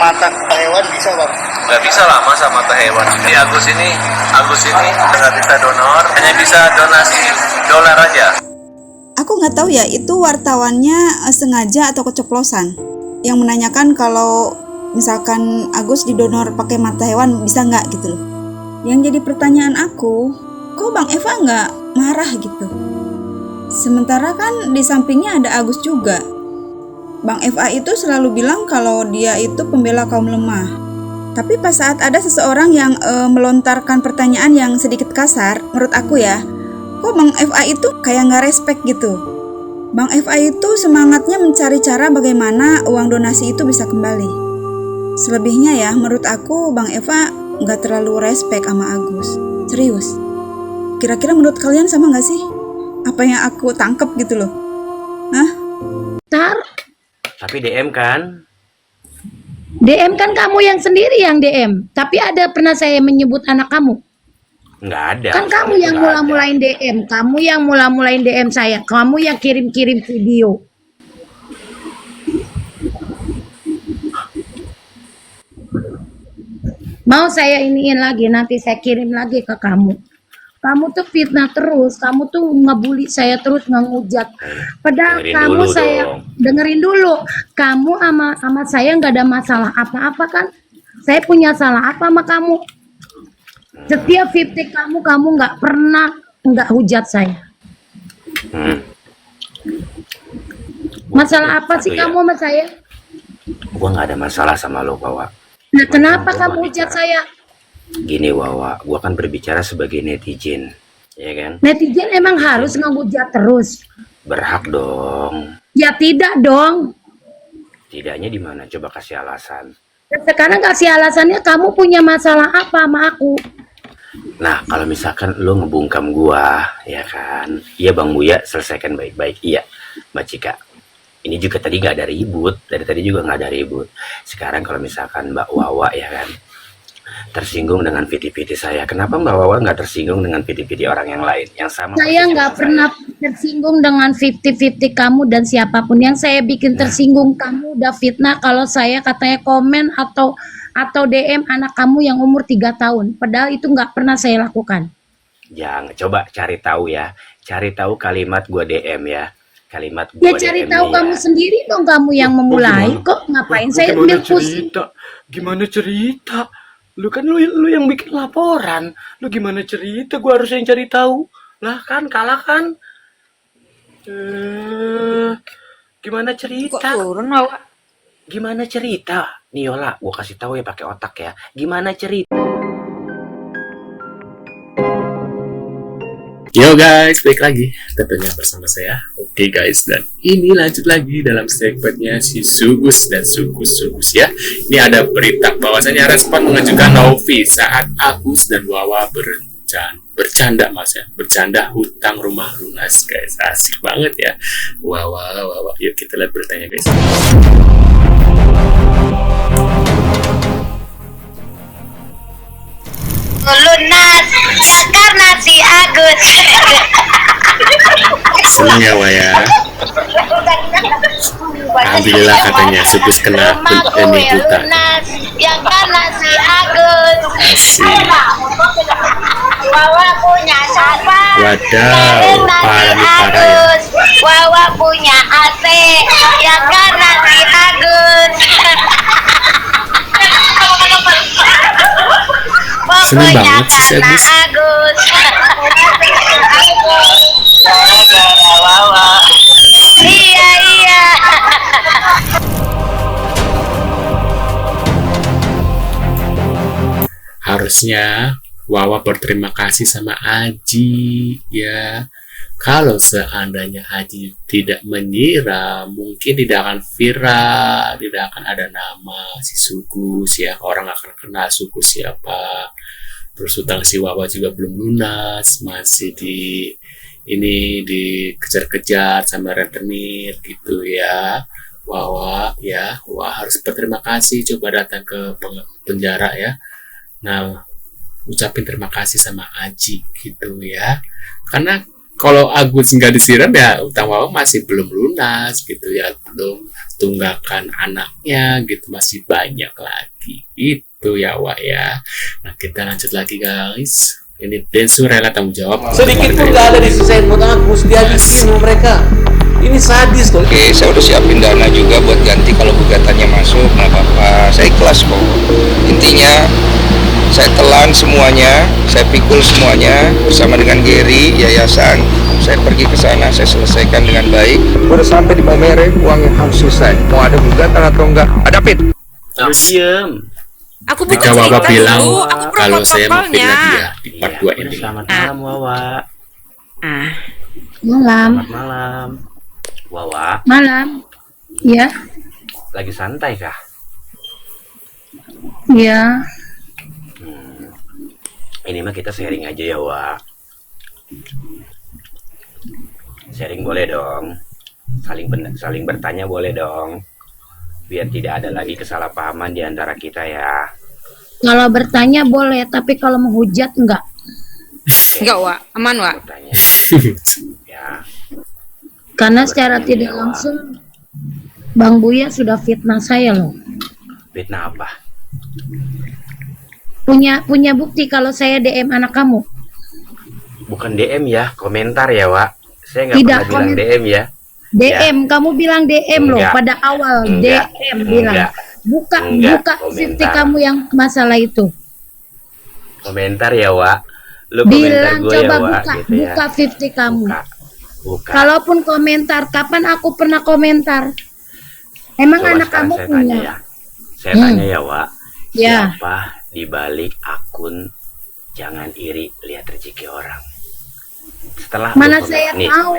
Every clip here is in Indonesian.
mata hewan bisa bang? Nggak bisa lah masa mata hewan. Di Agus ini nggak bisa donor, hanya bisa donasi dolar aja. Aku nggak tahu ya itu wartawannya sengaja atau keceplosan yang menanyakan kalau misalkan Agus didonor pakai mata hewan bisa nggak gitu loh. Yang jadi pertanyaan aku, kok Bang Eva nggak marah gitu? Sementara kan di sampingnya ada Agus juga. Bang Eva itu selalu bilang kalau dia itu pembela kaum lemah. Tapi pas saat ada seseorang yang melontarkan pertanyaan yang sedikit kasar, menurut aku ya, kok Bang FA itu kayak nggak respect gitu. Bang FA itu semangatnya mencari cara bagaimana uang donasi itu bisa kembali. Selebihnya ya, menurut aku Bang Eva nggak terlalu respect sama Agus. Serius. Kira-kira menurut kalian sama nggak sih? Apa yang aku tangkep gitu loh? Hah? Tapi DM kan? DM kan kamu yang sendiri yang DM. Tapi ada pernah saya menyebut anak kamu? Nggak ada. Kan kamu yang mula-mulain DM. Kamu yang mula-mulain DM saya. Kamu yang kirim-kirim video. Mau saya iniin lagi, nanti saya kirim lagi ke kamu. Kamu tuh fitnah terus, kamu tuh ngebully saya terus, ngehujat. Padahal Dengerin kamu dulu saya dong. dengerin dulu. Kamu sama saya nggak ada masalah apa-apa kan? Saya punya salah apa sama kamu? Setiap fitnah kamu nggak pernah nggak hujat saya. Masalah apa sih Satu ya. kamu sama saya? Gua nggak ada masalah sama lo, Wawa. Nah, kenapa Gua kamu hujat bicara. saya? Gini, Wawa, gua kan berbicara sebagai netizen, ya kan? Netizen emang harus ngehujat terus? Berhak dong. Ya tidak dong. Tidaknya di mana? Coba kasih alasan. Sekarang kasih alasannya kamu punya masalah apa sama aku? Nah, kalau misalkan lo ngebungkam gua, ya kan? Iya, Bang Buya, selesaikan baik-baik. Iya, Mbak Cika. Ini juga tadi nggak ada ribut. Dari tadi juga nggak ada ribut. Sekarang kalau misalkan Mbak Wawa, ya kan? Tersinggung dengan viti-viti saya. Kenapa Mbak Wawa nggak tersinggung dengan viti-viti orang yang lain? Yang sama Saya nggak pernah tersinggung dengan 50-50 kamu dan siapapun. Yang saya bikin tersinggung kamu udah fitnah kalau saya katanya komen atau DM anak kamu yang umur 3 tahun. Padahal itu nggak pernah saya lakukan. Jangan, coba cari tahu ya. Cari tahu kalimat gua DM ya. Kalimat Ya gua cari DM tahu nih kamu ya. sendiri dong, kamu yang memulai. Kok ngapain saya ambil pusing? Gimana cerita? Lu kan lu yang bikin laporan. Lu gimana cerita? Gua harus yang cari tahu. Lah kan kalah kan? Gimana cerita? turun awak? Gimana cerita? Nih Yola, gua kasih tahu ya pakai otak ya. Gimana cerita? Yo guys, balik lagi tentunya bersama saya. Oke guys, dan ini lanjut lagi dalam segmennya si Sugus dan Sugus ya. Ini ada berita bahwasanya respon mengajukan Novi saat Agus dan Wawa bercanda mas ya, bercanda hutang rumah lunas guys. Asik banget ya. Wawa. Yuk kita lihat beritanya guys. lunas ya karena si Agus. Seneng ya Waya. Alhamdulillah katanya Sugus kena ini buta. Lunas yang karena si Agus. Asik. Wawa punya siapa? Wadaw, parah ya. Wawa punya AC yang karena si Agus. Seneng Pokoknya banget sih si karena Agus. Agus. Iya. Harusnya Wawa berterima kasih sama Aji ya. Kalau seandainya Aji tidak menyiram, mungkin tidak akan viral, tidak akan ada nama si Sugus ya. Orang akan kenal Sugus siapa. Terus hutang si Wawa juga belum lunas, masih dikejar-kejar sama rentenir gitu ya. Wawa ya, Wawa harus berterima kasih, coba datang ke penjara ya. Nah, ucapin terima kasih sama Aji gitu ya. Karena kalau Agus nggak disiram ya utang Wawa masih belum lunas gitu ya, belum tunggakan anaknya gitu, masih banyak lagi itu ya Wak ya. Nah kita lanjut lagi guys, ini Densu rela tanggung jawab Sedikit pun gak ada disisain buat Agus, dihabisin sama mereka. Ini sadis kok. Oke, saya udah siapin dana juga buat ganti kalau gugatannya masuk, nggak apa-apa. Saya ikhlas kok. Intinya saya telan semuanya, saya pikul semuanya bersama dengan Gary, yayasan. Saya pergi ke sana, saya selesaikan dengan baik. Udah sampai di Maumere, uangnya harus selesai. Mau ada gugatan atau enggak? Ada Pit. Lu diem. Aku jika butuh Wawa cerita bilang dulu. Aku kalau saya mau protokolnya. fitnah dia di part 2 ini. Selamat malam Wawa. Ah, Malam, Selamat malam. Wawa, malam. Ya, lagi santai kah? ya. Ini mah kita sharing aja ya, Wak. Sharing boleh dong. Saling bertanya boleh dong. Biar tidak ada lagi kesalahpahaman di antara kita ya. Kalau bertanya boleh, tapi kalau menghujat enggak. enggak Wak, aman Wak. Bertanya. Ya. Karena secara tidak langsung Bang Buya sudah fitnah saya loh. Fitnah apa? Punya bukti kalau saya DM anak kamu. Bukan DM ya, komentar ya, Wak. Saya nggak Tidak, pernah bilang DM ya. DM, kamu bilang DM loh Enggak. pada awal. Enggak. DM bilang. Enggak. Buka Enggak, CV komentar. kamu yang masalah itu. Komentar ya, Wak. Lu komentar Bilang gue coba ya, Wak. buka, Gitu ya. buka 50 kamu. Buka. Kalaupun komentar, kapan aku pernah komentar? Emang Coba anak sekarang kamu saya punya? tanya ya. Saya tanya ya, Wak. Ya. Siapa di balik akun jangan iri lihat rezeki orang? Setelah Mana lu saya nih, tahu?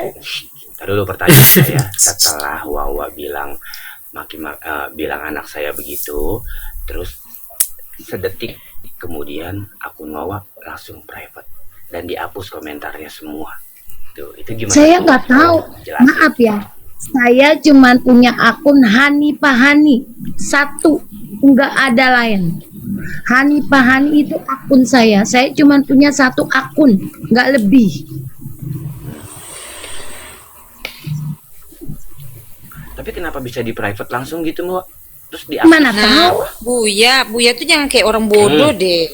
Ntar dulu pertanyaan saya. Setelah Wawa bilang bilang anak saya begitu, terus sedetik kemudian akun Wawa langsung private dan dihapus komentarnya semua. Tuh, itu gimana? Saya tuh? nggak tahu. Jelasin. Maaf ya. Saya cuman punya akun Hani Pahani satu, nggak ada lain. Hani Pahani itu akun saya. Saya cuman punya satu akun, nggak lebih. Tapi kenapa bisa di private langsung gitu, Mbak? Terus dihapus? Mana Nah, tahu? Buya tuh jangan kayak orang bodoh deh.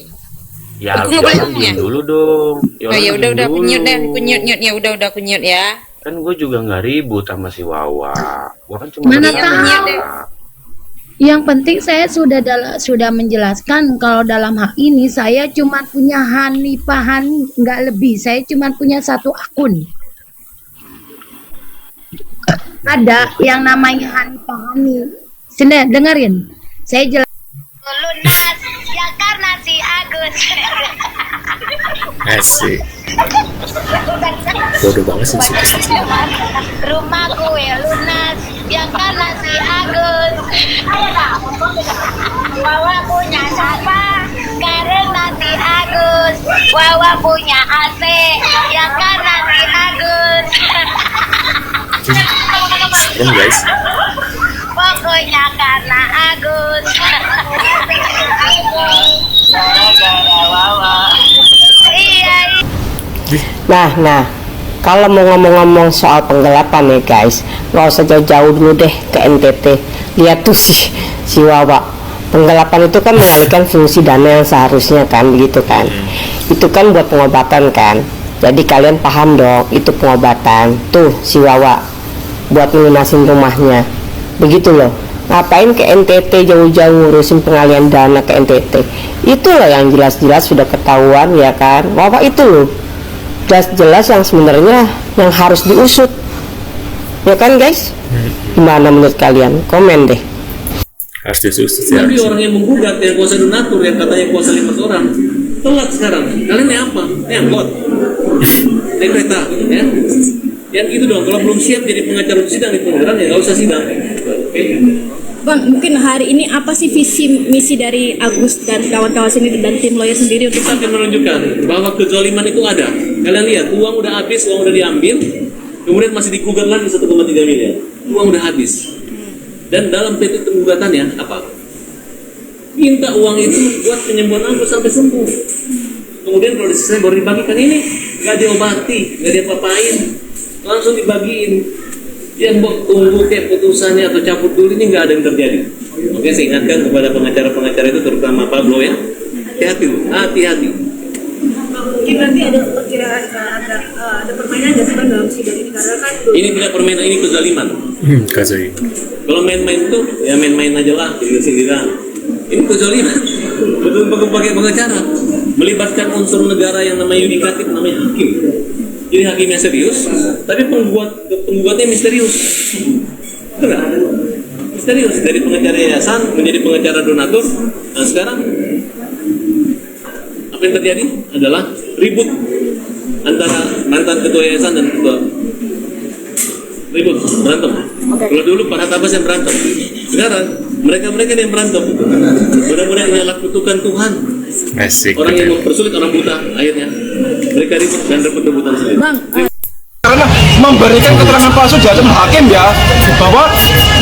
Ya, Aku harus nggak boleh jangan ngomong ya? diem dulu dong. Oh ya udah diem aku dulu. nyut deh, aku nyut ya udah aku nyut ya. Kan gue juga nggak ribut sama si Wawa. Gue kan cuma Mana bercanda. tahu? Yang penting saya sudah menjelaskan kalau dalam hal ini saya cuma punya Hani Pahani, nggak lebih. Saya cuma punya satu akun. Ada yang namanya Hani Pahani. Sini dengerin. Saya jelas. lunas ya karena si Agus. Asik. Bodoh banget sih. Rumahku ya lunas ya karena si Agus. Wawa punya siapa? Karena si Agus. Wawa punya AC ya karena si Agus. Serem guys. Pokoknya karena Agus. Gara-gara Wawa. Iya. Nah, kalau mau ngomong-ngomong soal penggelapan ya guys, nggak usah jauh-jauh dulu deh ke NTT. Lihat tuh si Wawa. Penggelapan itu kan mengalihkan fungsi dana yang seharusnya kan, begitu kan? Itu kan buat pengobatan kan. Jadi kalian paham dong, itu pengobatan. Tuh si Wawa buat ngelunasin rumahnya. Begitu loh. Ngapain ke NTT jauh-jauh ngurusin pengalihan dana ke NTT? Itu loh yang jelas-jelas sudah ketahuan ya kan. Wawa itu loh jelas-jelas yang sebenarnya yang harus diusut. Ya kan guys? Gimana menurut kalian? Komen deh. Harus disusut ya. Tapi orang yang menggugat yang kuasa donatur yang katanya kuasa 5 orang telat sekarang. Kalian ini apa? Ini angkot, naik kereta, ya? Yang gitu dong. Kalau belum siap jadi pengacara untuk sidang di pengadilan ya nggak usah sidang. Oke. Bang, mungkin hari ini apa sih visi misi dari Agus dan kawan-kawan sini dan tim lawyer sendiri untuk Kita akan menunjukkan bahwa kezaliman itu ada. Kalian lihat, uang udah habis, uang udah diambil, kemudian masih digugat lagi 1,3 miliar. Uang udah habis. Dan dalam petitum penggugatannya apa? Minta uang itu buat penyembuhan Agus sampai sembuh. Kemudian kalau selesai baru dibagikan ini nggak diobati, nggak diapa-apain, langsung dibagiin. Yang tunggu kayak putusannya atau cabut dulu ini nggak ada yang terjadi. Oke, saya ingatkan kepada pengacara-pengacara itu, terutama Pablo ya, hati-hati, hati-hati. Mungkin nanti ada perkiraan ada permainan nggak sih Bang dalam sidang ini karena kan Ini tidak permainan, ini kezaliman. Kazoi. Kalau main-main tuh ya main-main aja lah, sindir-sindiran. Ini kezaliman. Betul pakai pengacara, melibatkan unsur negara yang namanya yudikatif, namanya hakim. Jadi hakimnya serius, tapi penggugatnya misterius. Enggak? Misterius, dari pengacara yayasan menjadi pengacara donatur. Nah sekarang apa yang terjadi adalah ribut antara mantan ketua yayasan dan ketua, ribut, berantem. Kalau dulu Pak Hatabas yang berantem, sekarang mereka yang berantem. Mudah-mudahan ini adalah kutukan Tuhan. Asik. Orang yang mempersulit orang buta, akhirnya mereka ribut dan rebut-rebutan sendiri. Karena memberikan keterangan palsu di hadapan hakim ya, bahwa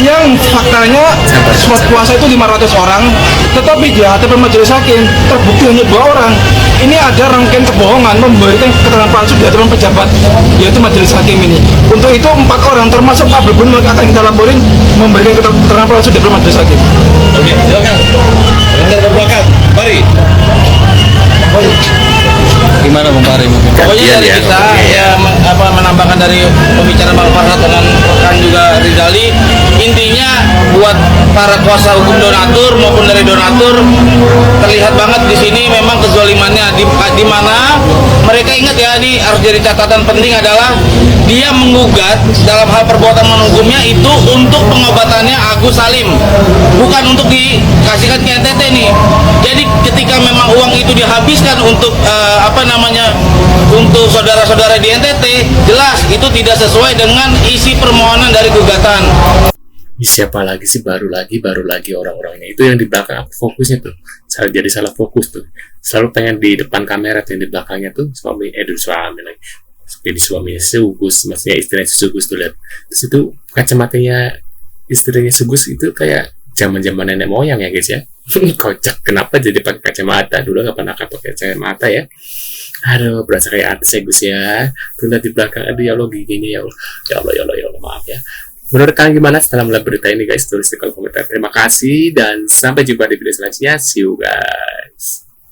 yang faktanya surat kuasa itu 500 orang, tetapi di hadapan majelis hakim terbukti hanya 2 orang. Ini ada rangkaian kebohongan memberikan keterangan palsu di hadapan pejabat, yaitu majelis hakim ini. Untuk itu 4 orang termasuk Pak Gubernur akan kita laporin memberikan keterangan palsu di hadapan majelis hakim. Oke, silakan. Advokat, mari. Gimana Bang Fahri? Pokoknya dari kita menambahkan dari pembicaraan Bang Farhat dengan rekan juga Rizali, intinya buat para kuasa hukum donatur maupun dari donatur terlihat banget di sini memang kezalimannya di mana mereka ingat ya, ini harus jadi catatan penting adalah dia menggugat dalam hal perbuatan menunggunya itu untuk pengobatannya Agus Salim, bukan untuk dikasihkan ke NTT nih. Jadi ketika memang uang itu dihabiskan untuk untuk saudara-saudara di NTT, jelas itu tidak sesuai dengan isi permohonan dari gugatan. Siapa lagi sih, baru lagi orang-orangnya itu yang di belakang fokusnya tuh jadi salah fokus tuh, selalu pengen di depan kamera tuh, yang di belakangnya tuh suami lagi, jadi suaminya Sugus, maksudnya istrinya Sugus tuh, lihat terus itu kacamatanya istrinya Sugus itu kayak zaman nenek moyang ya guys ya. Kocak, kenapa jadi pakai kacamata, dulu nggak pernah pakai kacamata ya. Aduh, berasa kayak artis ya Gus ya. Tuh lihat di belakang, aduh ya Allah giginya ya Allah. Ya Allah, maaf ya. Menurut kalian gimana setelah melihat berita ini guys? Tulis di kolom komentar. Terima kasih dan sampai jumpa di video selanjutnya. See you guys.